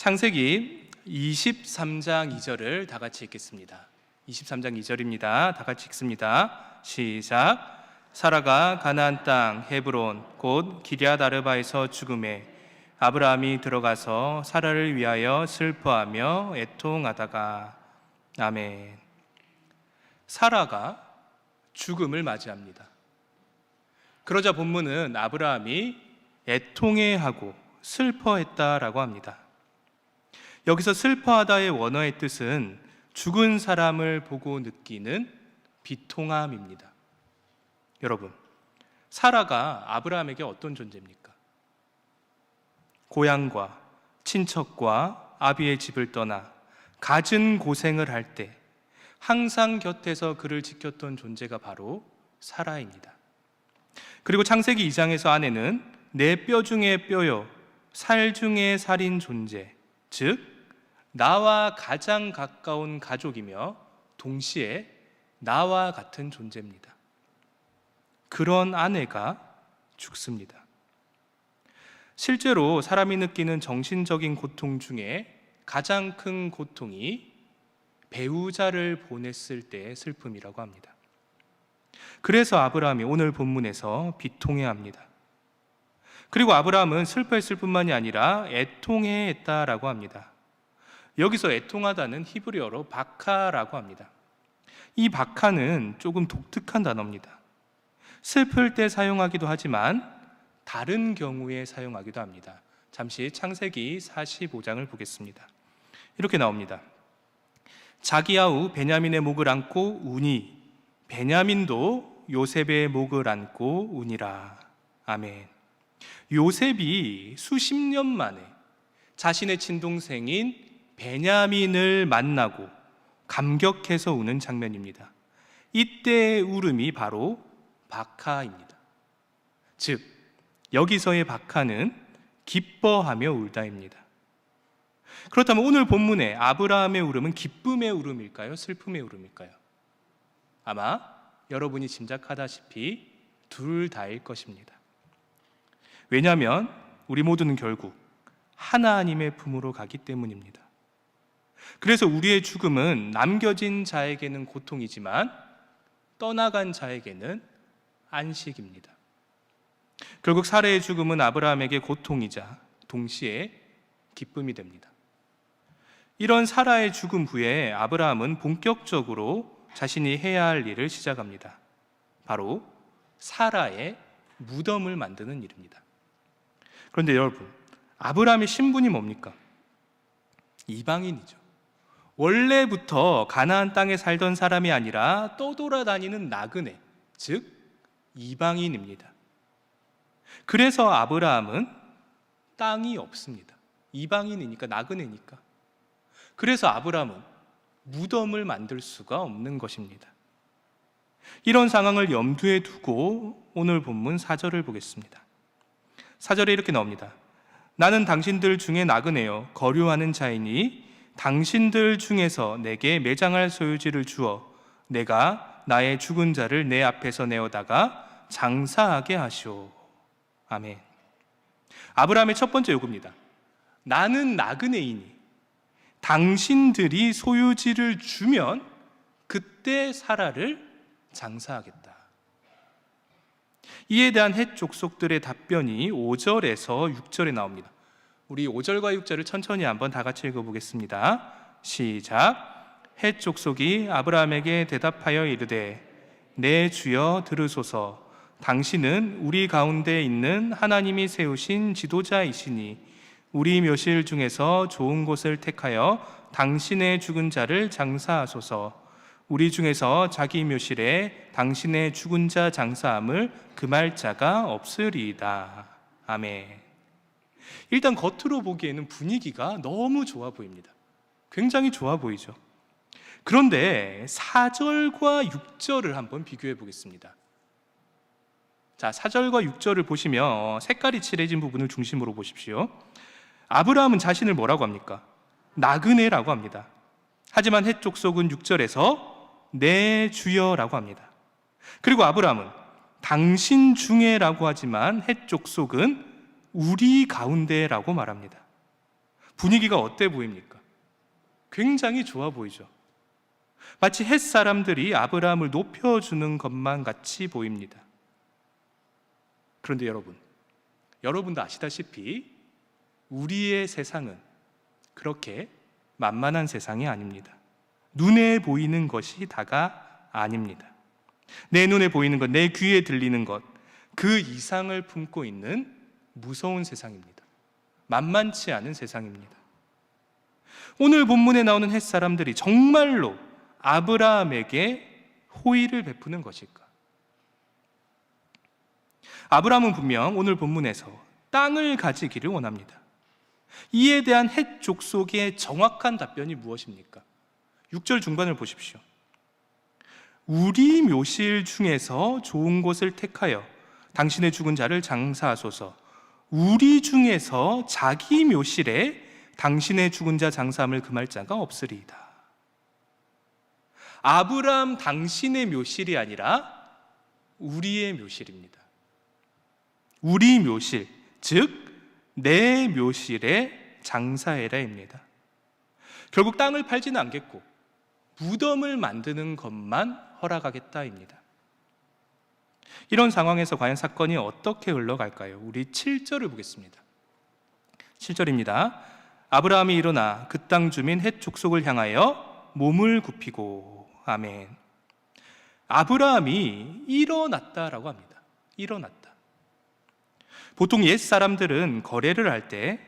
창세기 23장 2절을 다 같이 읽겠습니다. 23장 2절입니다. 다 같이 읽습니다. 시작. 사라가 가나안 땅 헤브론 곧 기럇 아르바에서 죽음에 아브라함이 들어가서 사라를 위하여 슬퍼하며 애통하다가. 아멘. 사라가 죽음을 맞이합니다. 그러자 본문은 아브라함이 애통해하고 슬퍼했다라고 합니다. 여기서 슬퍼하다의 원어의 뜻은 죽은 사람을 보고 느끼는 비통함입니다. 여러분, 사라가 아브라함에게 어떤 존재입니까? 고향과 친척과 아비의 집을 떠나 갖은 고생을 할 때 항상 곁에서 그를 지켰던 존재가 바로 사라입니다. 그리고 창세기 2장에서 아내는 내 뼈 중에 뼈요 살 중에 살인 존재, 즉 나와 가장 가까운 가족이며 동시에 나와 같은 존재입니다. 그런 아내가 죽습니다. 실제로 사람이 느끼는 정신적인 고통 중에 가장 큰 고통이 배우자를 보냈을 때의 슬픔이라고 합니다. 그래서 아브라함이 오늘 본문에서 비통해합니다. 그리고 아브라함은 슬퍼했을 뿐만이 아니라 애통해했다라고 합니다. 여기서 애통하다는 히브리어로 바카라고 합니다. 이 바카는 조금 독특한 단어입니다. 슬플 때 사용하기도 하지만 다른 경우에 사용하기도 합니다. 잠시 창세기 45장을 보겠습니다. 이렇게 나옵니다. 자기 아우 베냐민의 목을 안고 우니 베냐민도 요셉의 목을 안고 우니라. 아멘. 요셉이 수십 년 만에 자신의 친동생인 베냐민을 만나고 감격해서 우는 장면입니다. 이때의 울음이 바로 바카입니다. 즉 여기서의 바카는 기뻐하며 울다입니다. 그렇다면 오늘 본문의 아브라함의 울음은 기쁨의 울음일까요? 슬픔의 울음일까요? 아마 여러분이 짐작하다시피 둘 다일 것입니다. 왜냐하면 우리 모두는 결국 하나님의 품으로 가기 때문입니다. 그래서 우리의 죽음은 남겨진 자에게는 고통이지만 떠나간 자에게는 안식입니다. 결국 사라의 죽음은 아브라함에게 고통이자 동시에 기쁨이 됩니다. 이런 사라의 죽음 후에 아브라함은 본격적으로 자신이 해야 할 일을 시작합니다. 바로 사라의 무덤을 만드는 일입니다. 그런데 여러분, 아브라함의 신분이 뭡니까? 이방인이죠. 원래부터 가나안 땅에 살던 사람이 아니라 떠돌아다니는 나그네, 즉 이방인입니다. 그래서 아브라함은 땅이 없습니다. 이방인이니까, 나그네니까. 그래서 아브라함은 무덤을 만들 수가 없는 것입니다. 이런 상황을 염두에 두고 오늘 본문 4절을 보겠습니다. 4절에 이렇게 나옵니다. 나는 당신들 중에 나그네요 거류하는 자이니 당신들 중에서 내게 매장할 소유지를 주어 내가 나의 죽은 자를 내 앞에서 내어다가 장사하게 하시오. 아멘. 아브라함의 첫 번째 요구입니다. 나는 나그네이니 당신들이 소유지를 주면 그때 사라를 장사하겠다. 이에 대한 헷 족속들의 답변이 5절에서 6절에 나옵니다. 우리 5절과 6절을 천천히 한번 다 같이 읽어보겠습니다. 시작. 헷 족속이 아브라함에게 대답하여 이르되 내 주여 들으소서. 당신은 우리 가운데 있는 하나님이 세우신 지도자이시니 우리 묘실 중에서 좋은 곳을 택하여 당신의 죽은 자를 장사하소서. 우리 중에서 자기 묘실에 당신의 죽은 자 장사함을 금할 자가 없으리이다. 아멘. 일단 겉으로 보기에는 분위기가 너무 좋아 보입니다. 굉장히 좋아 보이죠. 그런데 4절과 6절을 한번 비교해 보겠습니다. 자, 4절과 6절을 보시면 색깔이 칠해진 부분을 중심으로 보십시오. 아브라함은 자신을 뭐라고 합니까? 나그네라고 합니다. 하지만 헷 족속은 6절에서 내 주여라고 합니다. 그리고 아브라함은 당신 중에라고 하지만 헷 족속은 우리 가운데라고 말합니다. 분위기가 어때 보입니까? 굉장히 좋아 보이죠. 마치 헷 사람들이 아브라함을 높여주는 것만 같이 보입니다. 그런데 여러분도 아시다시피 우리의 세상은 그렇게 만만한 세상이 아닙니다. 눈에 보이는 것이 다가 아닙니다. 내 눈에 보이는 것, 내 귀에 들리는 것, 그 이상을 품고 있는 무서운 세상입니다. 만만치 않은 세상입니다. 오늘 본문에 나오는 헷 사람들이 정말로 아브라함에게 호의를 베푸는 것일까? 아브라함은 분명 오늘 본문에서 땅을 가지기를 원합니다. 이에 대한 헷 족속의 정확한 답변이 무엇입니까? 6절 중반을 보십시오. 우리 묘실 중에서 좋은 곳을 택하여 당신의 죽은 자를 장사하소서. 우리 중에서 자기 묘실에 당신의 죽은 자 장사함을 금할 자가 없으리이다. 아브라함 당신의 묘실이 아니라 우리의 묘실입니다. 우리 묘실, 즉 내 묘실에 장사해라입니다. 결국 땅을 팔지는 않겠고 무덤을 만드는 것만 허락하겠다입니다. 이런 상황에서 과연 사건이 어떻게 흘러갈까요? 우리 7절을 보겠습니다. 7절입니다. 아브라함이 일어나 그 땅 주민 헷 족속을 향하여 몸을 굽히고. 아멘. 아브라함이 일어났다라고 합니다. 일어났다. 보통 옛 사람들은 거래를 할 때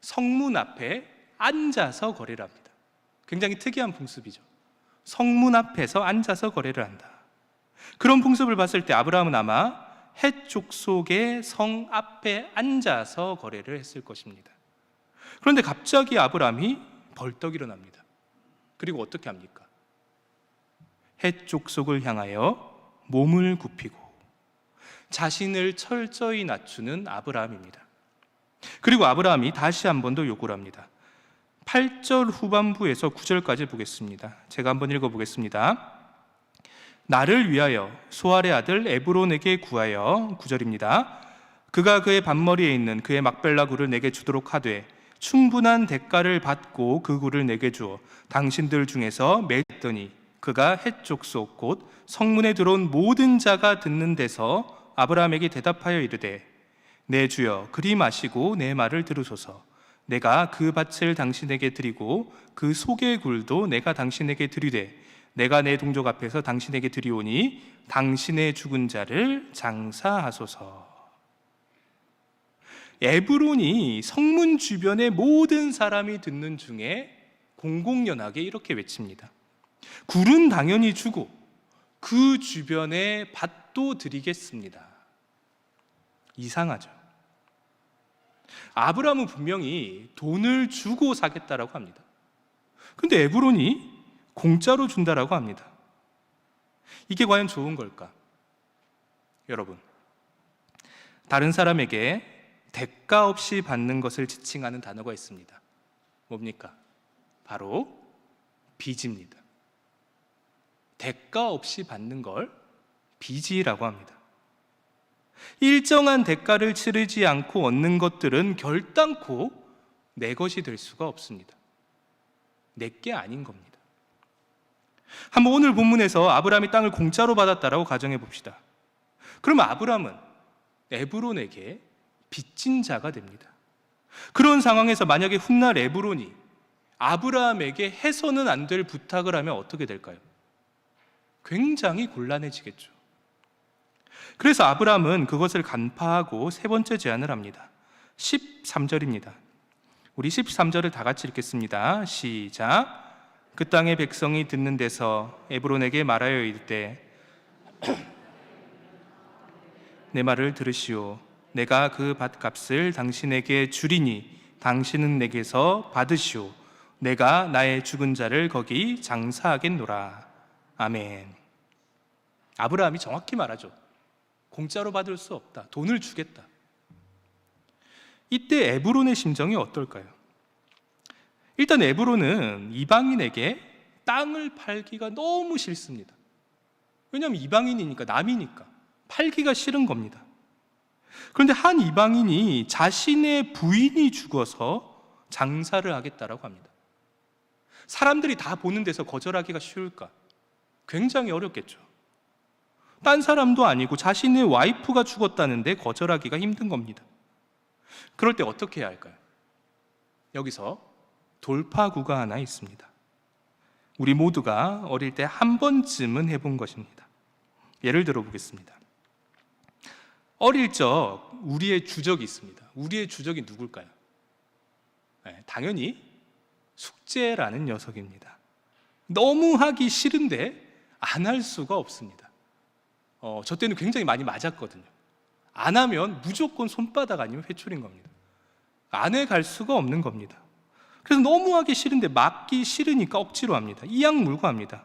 성문 앞에 앉아서 거래를 합니다. 굉장히 특이한 풍습이죠. 성문 앞에서 앉아서 거래를 한다. 그런 풍습을 봤을 때 아브라함은 아마 헷 족속의 성 앞에 앉아서 거래를 했을 것입니다. 그런데 갑자기 아브라함이 벌떡 일어납니다. 그리고 어떻게 합니까? 헷 족속을 향하여 몸을 굽히고 자신을 철저히 낮추는 아브라함입니다. 그리고 아브라함이 다시 한 번 더 요구를 합니다. 8절 후반부에서 9절까지 보겠습니다. 제가 한번 읽어보겠습니다. 나를 위하여 소알의 아들 에브론에게 구하여. 9절입니다. 그가 그의 밭머리에 있는 그의 막벨라 굴을 내게 주도록 하되 충분한 대가를 받고 그 굴을 내게 주어 당신들 중에서 맺더니 그가 헷 족속 곧 성문에 들어온 모든 자가 듣는 데서 아브라함에게 대답하여 이르되 내 주여 그리 마시고 내 말을 들으소서. 내가 그 밭을 당신에게 드리고 그 속의 굴도 내가 당신에게 드리되 내가 내 동족 앞에서 당신에게 드리오니 당신의 죽은 자를 장사하소서. 에브론이 성문 주변의 모든 사람이 듣는 중에 공공연하게 이렇게 외칩니다. 굴은 당연히 주고 그 주변에 밭도 드리겠습니다. 이상하죠. 아브라함은 분명히 돈을 주고 사겠다라고 합니다. 근데 에브론이 공짜로 준다라고 합니다. 이게 과연 좋은 걸까? 여러분, 다른 사람에게 대가 없이 받는 것을 지칭하는 단어가 있습니다. 뭡니까? 바로 빚입니다. 대가 없이 받는 걸 빚이라고 합니다. 일정한 대가를 치르지 않고 얻는 것들은 결단코 내 것이 될 수가 없습니다. 내게 아닌 겁니다. 한번 오늘 본문에서 아브라함이 땅을 공짜로 받았다라고 가정해 봅시다. 그러면 아브라함은 에브론에게 빚진 자가 됩니다. 그런 상황에서 만약에 훗날 에브론이 아브라함에게 해서는 안 될 부탁을 하면 어떻게 될까요? 굉장히 곤란해지겠죠. 그래서 아브라함은 그것을 간파하고 세 번째 제안을 합니다. 13절입니다. 우리 13절을 다 같이 읽겠습니다. 시작. 그 땅의 백성이 듣는 데서 에브론에게 말하여 이르되 내 말을 들으시오. 내가 그 밭값을 당신에게 주리니 당신은 내게서 받으시오. 내가 나의 죽은 자를 거기 장사하겠노라. 아멘. 아브라함이 정확히 말하죠. 공짜로 받을 수 없다. 돈을 주겠다. 이때 에브론의 심정이 어떨까요? 일단 에브론은 이방인에게 땅을 팔기가 너무 싫습니다. 왜냐하면 이방인이니까, 남이니까 팔기가 싫은 겁니다. 그런데 한 이방인이 자신의 부인이 죽어서 장사를 하겠다라고 합니다. 사람들이 다 보는 데서 거절하기가 쉬울까? 굉장히 어렵겠죠. 딴 사람도 아니고 자신의 와이프가 죽었다는데 거절하기가 힘든 겁니다. 그럴 때 어떻게 해야 할까요? 여기서 돌파구가 하나 있습니다. 우리 모두가 어릴 때 한 번쯤은 해본 것입니다. 예를 들어 보겠습니다. 어릴 적 우리의 주적이 있습니다. 우리의 주적이 누굴까요? 당연히 숙제라는 녀석입니다. 너무 하기 싫은데 안 할 수가 없습니다. 저 때는 굉장히 많이 맞았거든요. 안 하면 무조건 손바닥 아니면 회초리인 겁니다. 안 해 갈 수가 없는 겁니다. 그래서 너무 하기 싫은데 맞기 싫으니까 억지로 합니다. 이악 물고 합니다.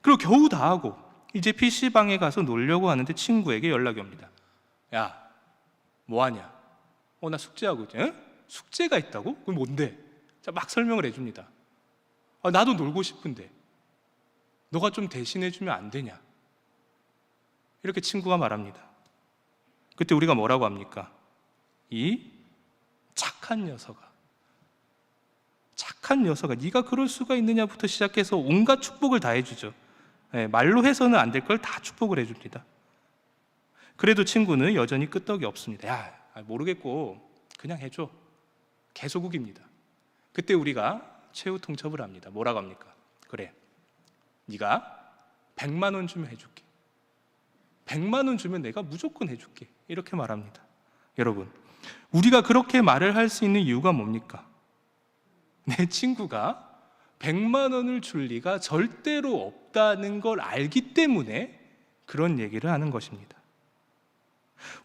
그리고 겨우 다 하고 이제 PC방에 가서 놀려고 하는데 친구에게 연락이 옵니다. 야, 뭐하냐? 나 숙제하고 있지. 에? 숙제가 있다고? 그럼 뭔데? 자, 막 설명을 해줍니다. 나도 놀고 싶은데 너가 좀 대신해주면 안 되냐? 이렇게 친구가 말합니다. 그때 우리가 뭐라고 합니까? 이 착한 녀석아 네가 그럴 수가 있느냐부터 시작해서 온갖 축복을 다 해주죠. 말로 해서는 안 될 걸 다 축복을 해줍니다. 그래도 친구는 여전히 끄떡이 없습니다. 야, 모르겠고 그냥 해줘. 계속 우깁니다. 그때 우리가 최후 통첩을 합니다. 뭐라고 합니까? 그래, 네가 100만 원 주면 해줄게. 100만 원 주면 내가 무조건 해줄게. 이렇게 말합니다. 여러분, 우리가 그렇게 말을 할 수 있는 이유가 뭡니까? 내 친구가 100만 원을 줄 리가 절대로 없다는 걸 알기 때문에 그런 얘기를 하는 것입니다.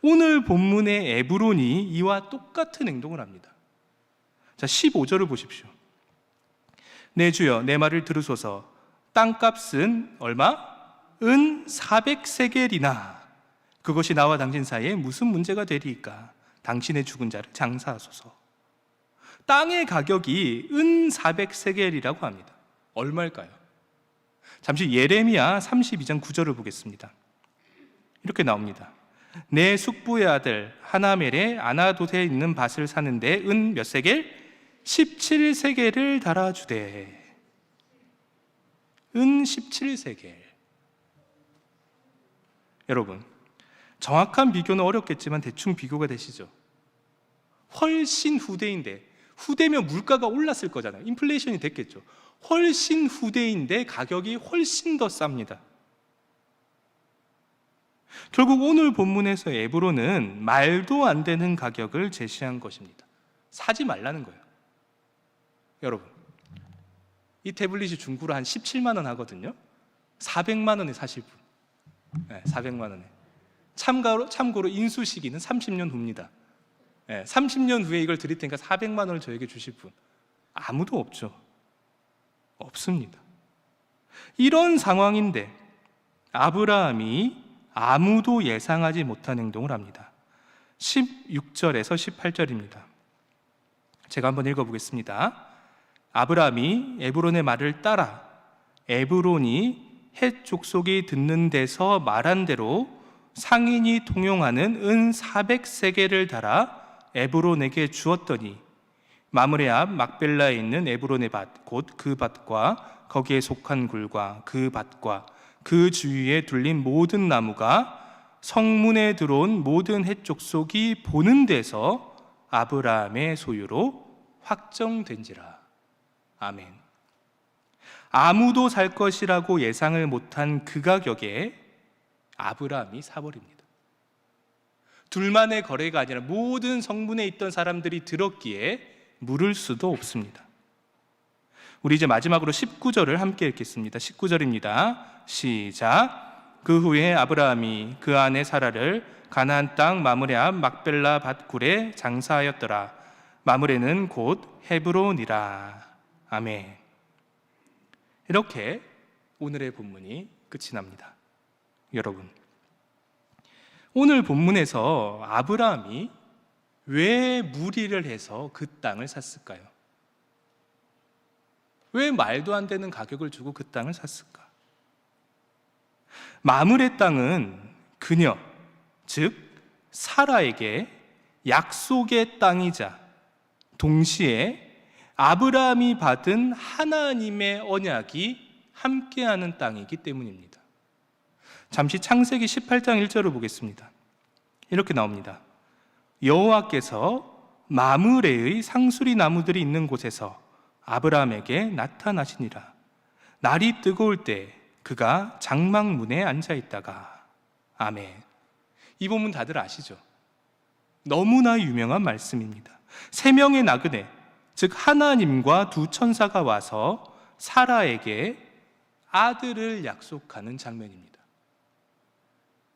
오늘 본문의 에브론이 이와 똑같은 행동을 합니다. 자, 15절을 보십시오. 내 주여 내 말을 들으소서. 땅값은 얼마? 은 400세겔이나. 그것이 나와 당신 사이에 무슨 문제가 되리이까? 당신의 죽은 자를 장사하소서. 땅의 가격이 은 400세겔이라고 합니다. 얼마일까요? 잠시 예레미야 32장 9절을 보겠습니다. 이렇게 나옵니다. 내 숙부의 아들 하나멜의 아나돗에 있는 밭을 사는데 은 몇 세겔? 17세겔을 달아주되. 은 17세겔. 여러분, 정확한 비교는 어렵겠지만 대충 비교가 되시죠? 훨씬 후대인데, 후대면 물가가 올랐을 거잖아요. 인플레이션이 됐겠죠. 훨씬 후대인데 가격이 훨씬 더 쌉니다. 결국 오늘 본문에서 에브론은 말도 안 되는 가격을 제시한 것입니다. 사지 말라는 거예요. 여러분, 이 태블릿이 중고로 한 17만 원 하거든요. 400만 원에 사실 분. 400만 원에. 참고로 인수 시기는 30년 후입니다. 30년 후에 이걸 드릴 테니까 400만 원을 저에게 주실 분 아무도 없죠. 없습니다. 이런 상황인데 아브라함이 아무도 예상하지 못한 행동을 합니다. 16절에서 18절입니다. 제가 한번 읽어보겠습니다. 아브라함이 에브론의 말을 따라 에브론이 헷 족속이 듣는 데서 말한 대로 상인이 통용하는 은 400세겔을 달아 에브론에게 주었더니 마므레 앞 막벨라에 있는 에브론의 밭 곧 그 밭과 거기에 속한 굴과 그 밭과 그 주위에 둘린 모든 나무가 성문에 들어온 모든 헷 족속이 보는 데서 아브라함의 소유로 확정된지라. 아멘. 아무도 살 것이라고 예상을 못한 그 가격에 아브라함이 사버립니다. 둘만의 거래가 아니라 모든 성문에 있던 사람들이 들었기에 물을 수도 없습니다. 우리 이제 마지막으로 19절을 함께 읽겠습니다. 19절입니다. 시작. 그 후에 아브라함이 그 아내 사라를 가나안 땅 마므레 앞 막벨라 밭굴에 장사하였더라. 마므레는 곧 헤브론이라. 아멘. 이렇게 오늘의 본문이 끝이 납니다. 여러분, 오늘 본문에서 아브라함이 왜 무리를 해서 그 땅을 샀을까요? 왜 말도 안 되는 가격을 주고 그 땅을 샀을까? 마므레 땅은 그녀, 즉 사라에게 약속의 땅이자 동시에 아브라함이 받은 하나님의 언약이 함께하는 땅이기 때문입니다. 잠시 창세기 18장 1절을 보겠습니다. 이렇게 나옵니다. 여호와께서 마므레의 상수리 나무들이 있는 곳에서 아브라함에게 나타나시니라. 날이 뜨거울 때 그가 장막문에 앉아 있다가. 아멘. 이 본문 다들 아시죠? 너무나 유명한 말씀입니다. 세 명의 나그네, 즉 하나님과 두 천사가 와서 사라에게 아들을 약속하는 장면입니다.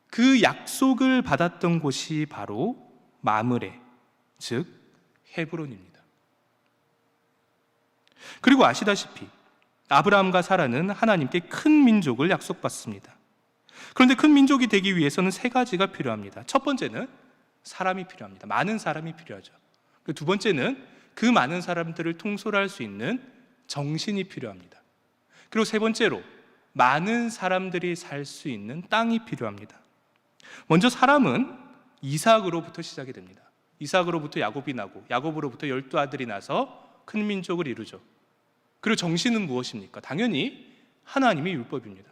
그 약속을 받았던 곳이 바로 마므레, 즉 헤브론입니다. 그리고 아시다시피 아브라함과 사라는 하나님께 큰 민족을 약속받습니다. 그런데 큰 민족이 되기 위해서는 세 가지가 필요합니다. 첫 번째는 사람이 필요합니다. 많은 사람이 필요하죠. 두 번째는 그 많은 사람들을 통솔할 수 있는 정신이 필요합니다. 그리고 세 번째로 많은 사람들이 살 수 있는 땅이 필요합니다. 먼저 사람은 이삭으로부터 시작이 됩니다. 이삭으로부터 야곱이 나고 야곱으로부터 12아들이 나서 큰 민족을 이루죠. 그리고 정신은 무엇입니까? 당연히 하나님의 율법입니다.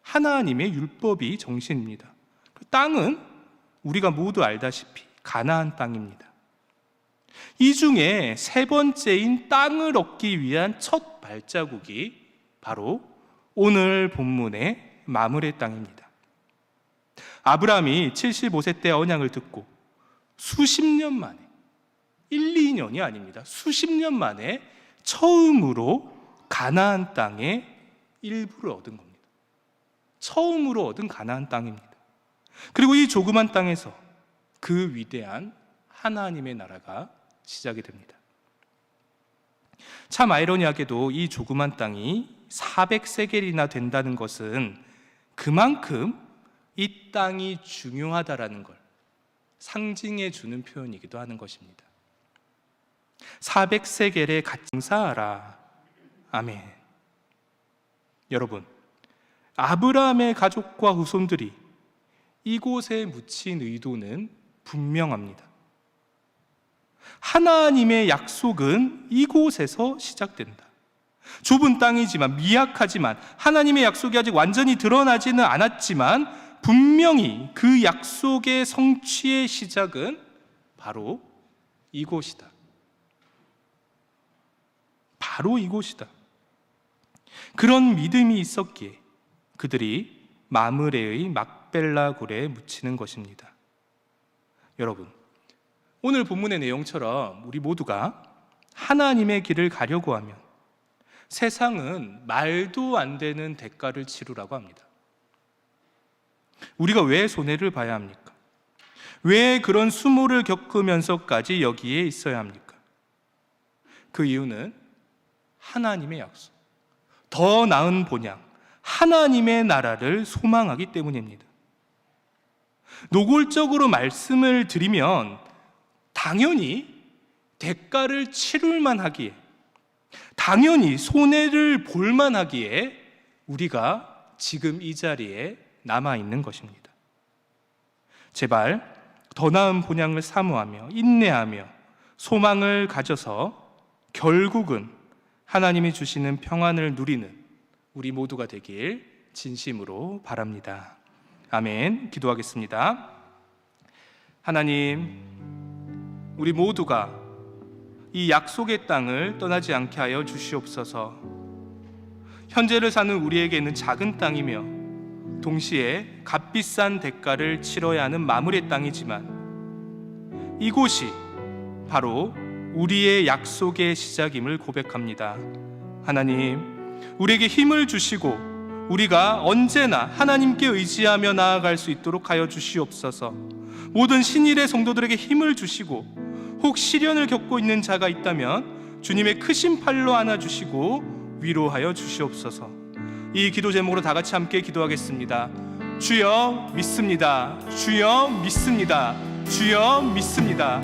하나님의 율법이 정신입니다. 그 땅은 우리가 모두 알다시피 가나안 땅입니다. 이 중에 세 번째인 땅을 얻기 위한 첫 발자국이 바로 오늘 본문의 마므레 땅입니다. 아브라함이 75세 때 언약을 듣고 수십 년 만에, 1, 2년이 아닙니다. 수십 년 만에 처음으로 가나안 땅의 일부를 얻은 겁니다. 처음으로 얻은 가나안 땅입니다. 그리고 이 조그만 땅에서 그 위대한 하나님의 나라가 시작이 됩니다. 참 아이러니하게도 이 조그만 땅이 400세겔이나 된다는 것은 그만큼 이 땅이 중요하다라는 걸 상징해 주는 표현이기도 하는 것입니다. 400세겔에 감사하라. 아멘. 여러분, 아브라함의 가족과 후손들이 이곳에 묻힌 의도는 분명합니다. 하나님의 약속은 이곳에서 시작된다. 좁은 땅이지만, 미약하지만, 하나님의 약속이 아직 완전히 드러나지는 않았지만 분명히 그 약속의 성취의 시작은 바로 이곳이다. 바로 이곳이다. 그런 믿음이 있었기에 그들이 마므레의 막벨라 굴에 묻히는 것입니다. 여러분, 오늘 본문의 내용처럼 우리 모두가 하나님의 길을 가려고 하면 세상은 말도 안 되는 대가를 치르라고 합니다. 우리가 왜 손해를 봐야 합니까? 왜 그런 수모를 겪으면서까지 여기에 있어야 합니까? 그 이유는 하나님의 약속, 더 나은 본향, 하나님의 나라를 소망하기 때문입니다. 노골적으로 말씀을 드리면 당연히 대가를 치를 만하기에, 당연히 손해를 볼 만하기에 우리가 지금 이 자리에 남아있는 것입니다. 제발 더 나은 본향을 사모하며 인내하며 소망을 가져서 결국은 하나님이 주시는 평안을 누리는 우리 모두가 되길 진심으로 바랍니다. 아멘. 기도하겠습니다. 하나님, 우리 모두가 이 약속의 땅을 떠나지 않게 하여 주시옵소서. 현재를 사는 우리에게는 작은 땅이며 동시에 값비싼 대가를 치러야 하는 마므레 땅이지만 이곳이 바로 우리의 약속의 시작임을 고백합니다. 하나님, 우리에게 힘을 주시고 우리가 언제나 하나님께 의지하며 나아갈 수 있도록 하여 주시옵소서. 모든 신일의 성도들에게 힘을 주시고 혹 시련을 겪고 있는 자가 있다면 주님의 크신 팔로 안아주시고 위로하여 주시옵소서. 이 기도 제목으로 다 같이 함께 기도하겠습니다. 주여 믿습니다. 주여 믿습니다. 주여 믿습니다.